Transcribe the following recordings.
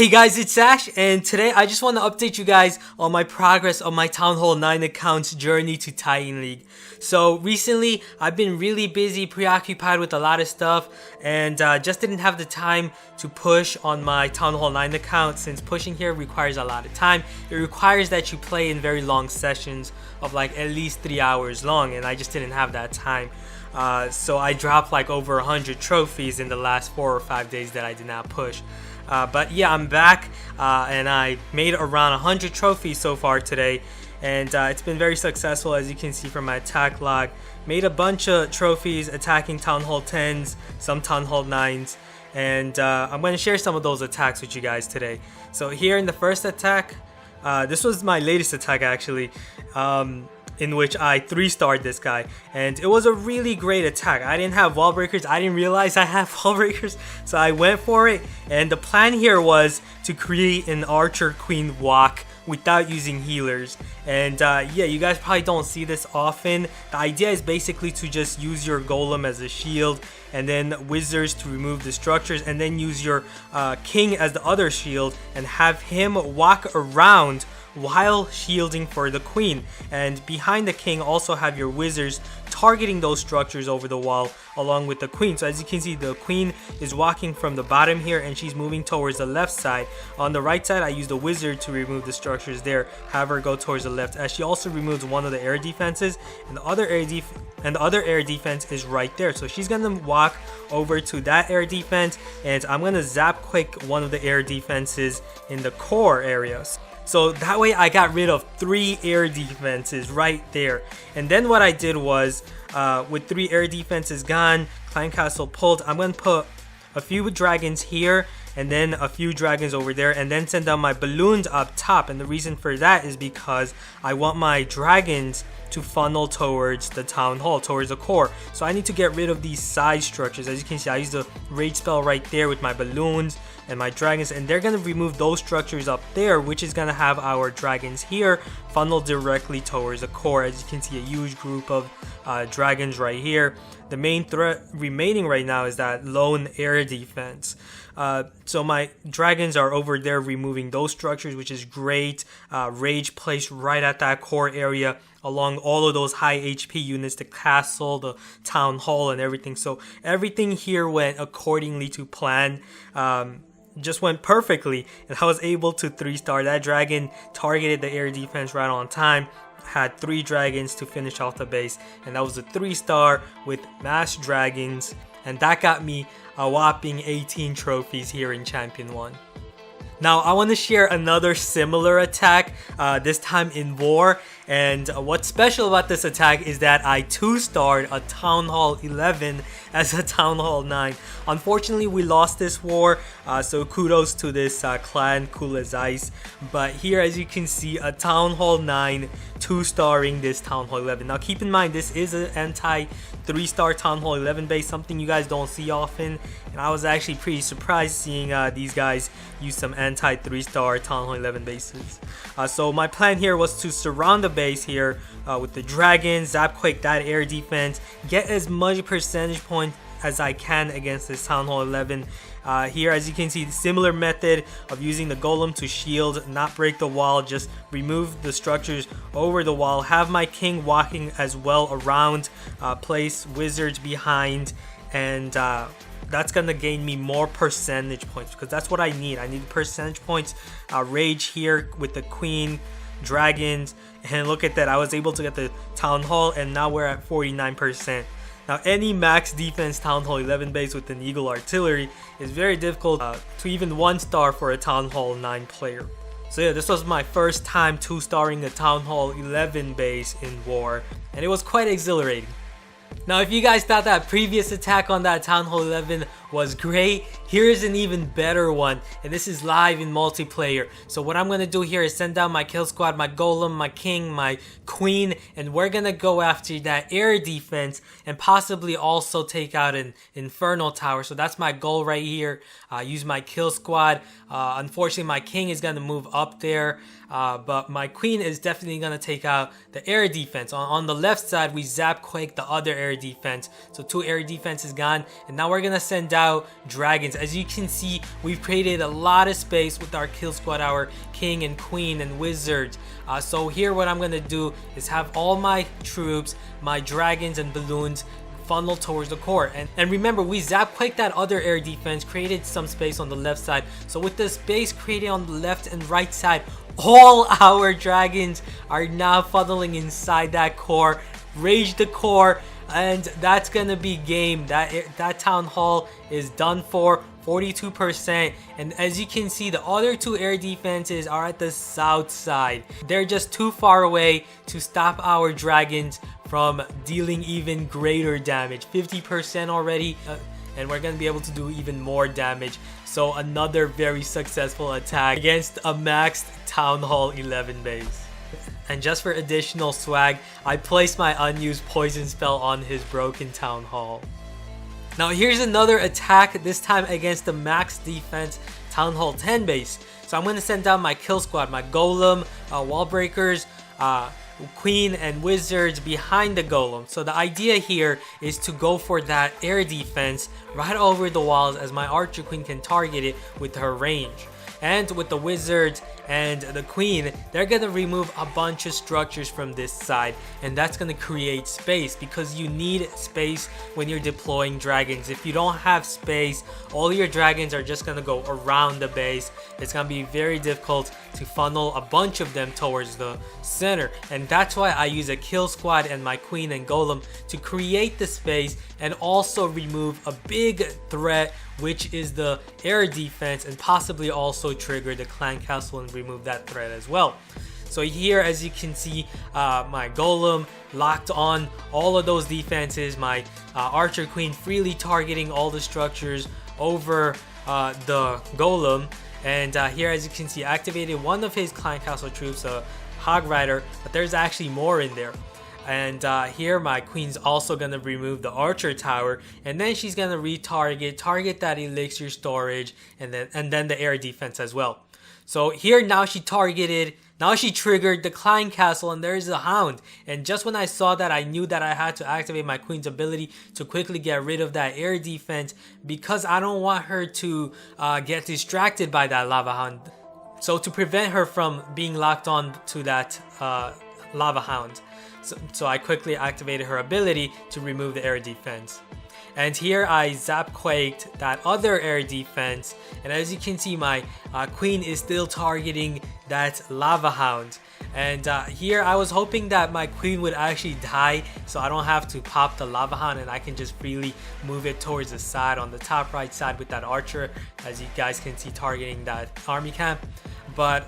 Hey guys, it's Ash, and today I just want to update you guys on my progress on my Town Hall 9 account's journey to Titan League. So recently, I've been really busy, preoccupied with a lot of stuff, and just didn't have the time to push on my Town Hall 9 account since pushing here requires a lot of time. It requires that you play in very long sessions of like at least 3 hours long, and I just didn't have that time. So I dropped like over 100 trophies in the last 4 or 5 days that I did not push. But yeah, I'm back and I made around 100 trophies so far today, and it's been very successful, as you can see from my attack log. Made a bunch of trophies attacking Town Hall 10s, some Town Hall 9s, and I'm going to share some of those attacks with you guys today. So here in the first attack, this was my latest attack actually, in which I 3-starred this guy, and it was a really great attack. I didn't have wall breakers. I didn't realize I have wall breakers, so I went for it, and the plan here was to create an archer queen walk without using healers. And yeah, you guys probably don't see this often. The idea is basically to just use your golem as a shield, and then wizards to remove the structures, and then use your king as the other shield and have him walk around while shielding for the queen. And behind the king also have your wizards targeting those structures over the wall along with the queen. So as you can see, the queen is walking from the bottom here and she's moving towards the left side. On the right side, I used a wizard to remove the structures there, have her go towards the left, as she also removes one of the air defenses, and the other air defense is right there. So she's gonna walk over to that air defense, and I'm gonna zap quick one of the air defenses in the core areas. So that way I got rid of 3 air defenses right there. And then what I did was, with 3 air defenses gone, clan castle pulled, I'm going to put a few dragons here and then a few dragons over there, and then send down my balloons up top. And the reason for that is because I want my dragons to funnel towards the town hall, towards the core. So I need to get rid of these side structures. As you can see, I used the rage spell right there with my balloons and my dragons, and they're gonna remove those structures up there, which is gonna have our dragons here funnel directly towards the core. As you can see, a huge group of dragons right here. The main threat remaining right now is that lone air defense. So my dragons are over there removing those structures, which is great. Rage placed right at that core area along all of those high HP units, the castle, the town hall, and everything. So everything here went accordingly to plan. Just went perfectly, and I was able to 3-star. That dragon targeted the air defense right on time. Had 3 dragons to finish off the base, and that was a 3-star with mass dragons, and that got me a whopping 18 trophies here in Champion 1. Now I want to share another similar attack, this time in War, and what's special about this attack is that I 2-starred a Town Hall 11 as a Town Hall 9. Unfortunately, we lost this war, so kudos to this clan, cool as ice. But here, as you can see, a Town Hall 9 2-starring this Town Hall 11. Now keep in mind, this is an anti 3-star Town Hall 11 base, something you guys don't see often, and I was actually pretty surprised seeing these guys use some anti 3-star Town Hall 11 bases. So my plan here was to surround the base here with the dragons, zap quick that air defense, get as much percentage point as I can against this Town Hall 11. Here, as you can see, the similar method of using the golem to shield, not break the wall, just remove the structures over the wall, have my king walking as well around, place wizards behind, and that's gonna gain me more percentage points, because that's what I need. I need percentage points. Rage here with the queen, dragons, and look at that, I was able to get the town hall, and now we're at 49%. Now any max defense Town Hall 11 base with an Eagle artillery is very difficult to even 1-star for a Town Hall 9 player. So yeah, this was my first time 2-starring a Town Hall 11 base in War, and it was quite exhilarating. Now if you guys thought that previous attack on that Town Hall 11 was great, here's an even better one, and this is live in multiplayer. So what I'm gonna do here is send down my kill squad, my golem, my king, my queen, and we're gonna go after that air defense and possibly also take out an infernal tower. So that's my goal right here. Use my kill squad. Unfortunately, my king is gonna move up there, but my queen is definitely gonna take out the air defense. On the left side, we zap quake the other air defense. So 2 air defense is gone, and now we're gonna send out dragons. As you can see, we've created a lot of space with our kill squad, our king and queen and wizards. So here what I'm gonna do is have all my troops, my dragons and balloons funnel towards the core. And remember, we zap quaked that other air defense, created some space on the left side. So with the space created on the left and right side, all our dragons are now funneling inside that core. Rage the core, and that's gonna be game. That town hall is done for. 42%, and as you can see, the other 2 air defenses are at the south side. They're just too far away to stop our dragons from dealing even greater damage. 50% already, and we're gonna be able to do even more damage. So another very successful attack against a maxed Town Hall 11 base. And just for additional swag, I placed my unused poison spell on his broken Town Hall. Now here's another attack, this time against the max defense Town Hall 10 base. So I'm going to send down my kill squad, my golem, wall breakers, queen and wizards behind the golem. So the idea here is to go for that air defense right over the walls, as my archer queen can target it with her range. And with the wizards and the queen, they're gonna remove a bunch of structures from this side, and that's gonna create space, because you need space when you're deploying dragons. If you don't have space, all your dragons are just gonna go around the base. It's gonna be very difficult to funnel a bunch of them towards the center, and that's why I use a kill squad and my queen and golem to create the space and also remove a big threat, which is the air defense, and possibly also trigger the clan castle and remove that threat as well. So here, as you can see, my golem locked on all of those defenses, my archer queen freely targeting all the structures over the golem, and here, as you can see, activated one of his clan castle troops, a hog rider, but there's actually more in there. And here my queen's also gonna remove the archer tower, and then she's gonna target that elixir storage, and then the air defense as well. So here now she triggered the clan castle, and there's a hound. And just when I saw that, I knew that I had to activate my queen's ability to quickly get rid of that air defense, because I don't want her to get distracted by that lava hound. So to prevent her from being locked on to that lava hound. So I quickly activated her ability to remove the air defense. And here I zap quaked that other air defense, and as you can see, my queen is still targeting that lava hound. And here I was hoping that my queen would actually die, so I don't have to pop the lava hound, and I can just freely move it towards the side on the top right side with that archer, as you guys can see, targeting that army camp. But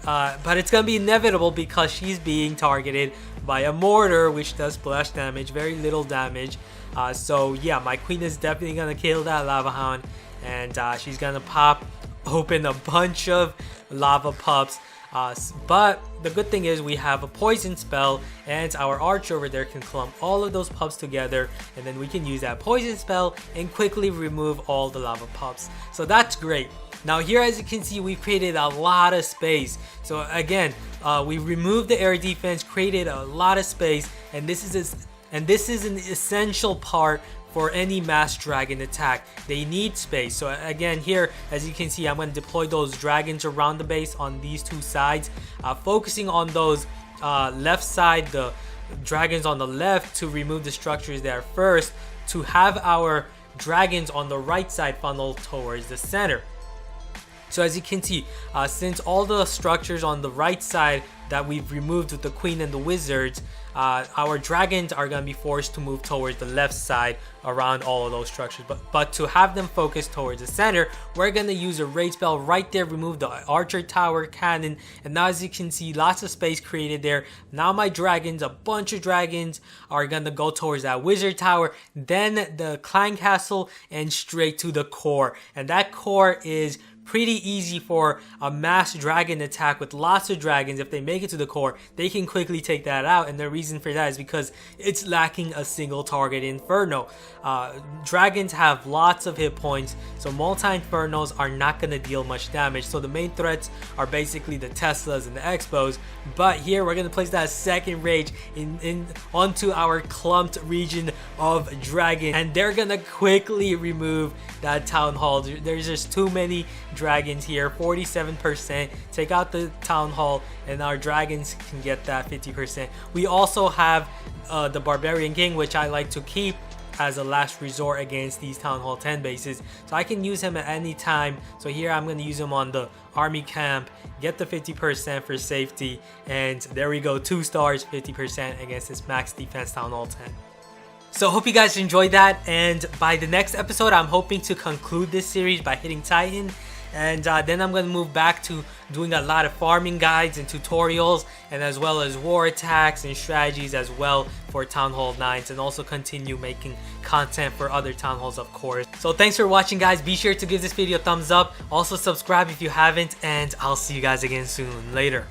it's gonna be inevitable, because she's being targeted by a mortar, which does splash damage, very little damage. So yeah, my queen is definitely gonna kill that lava hound, and she's gonna pop open a bunch of lava pups. But the good thing is we have a poison spell, and our archer over there can clump all of those pups together, and then we can use that poison spell and quickly remove all the lava pups. So that's great. Now here, as you can see, we've created a lot of space. So again, we removed the air defense, created a lot of space, and this is an essential part for any mass dragon attack. They need space. So again, here, as you can see, I'm going to deploy those dragons around the base on these two sides, focusing on those left side, the dragons on the left, to remove the structures there first, to have our dragons on the right side funnel towards the center. So as you can see, since all the structures on the right side that we've removed with the queen and the wizards, our dragons are going to be forced to move towards the left side around all of those structures. But to have them focus towards the center, we're going to use a raid spell right there, remove the archer tower, cannon, and now as you can see, lots of space created there. Now my dragons, a bunch of dragons, are going to go towards that wizard tower, then the clan castle, and straight to the core. And that core is pretty easy for a mass dragon attack with lots of dragons. If they make it to the core, they can quickly take that out, and the reason for that is because it's lacking a single target inferno. Dragons have lots of hit points, so multi-infernos are not going to deal much damage. So the main threats are basically the Teslas and the Expos, but here we're going to place that second rage onto our clumped region of dragon, and they're going to quickly remove that town hall. There's just too many dragons here. 47%. Take out the town hall and our dragons can get that 50%. We also have the barbarian king, which I like to keep as a last resort against these town hall 10 bases, so I can use him at any time. So here I'm going to use him on the army camp, get the 50% for safety, and there we go, 2 stars, 50% against this max defense town hall 10. So hope you guys enjoyed that, and by the next episode I'm hoping to conclude this series by hitting Titan, and then I'm going to move back to doing a lot of farming guides and tutorials, and as well as war attacks and strategies as well for Town Hall 9s, and also continue making content for other Town Halls, of course. So thanks for watching, guys. Be sure to give this video a thumbs up, also subscribe if you haven't, and I'll see you guys again soon. Later.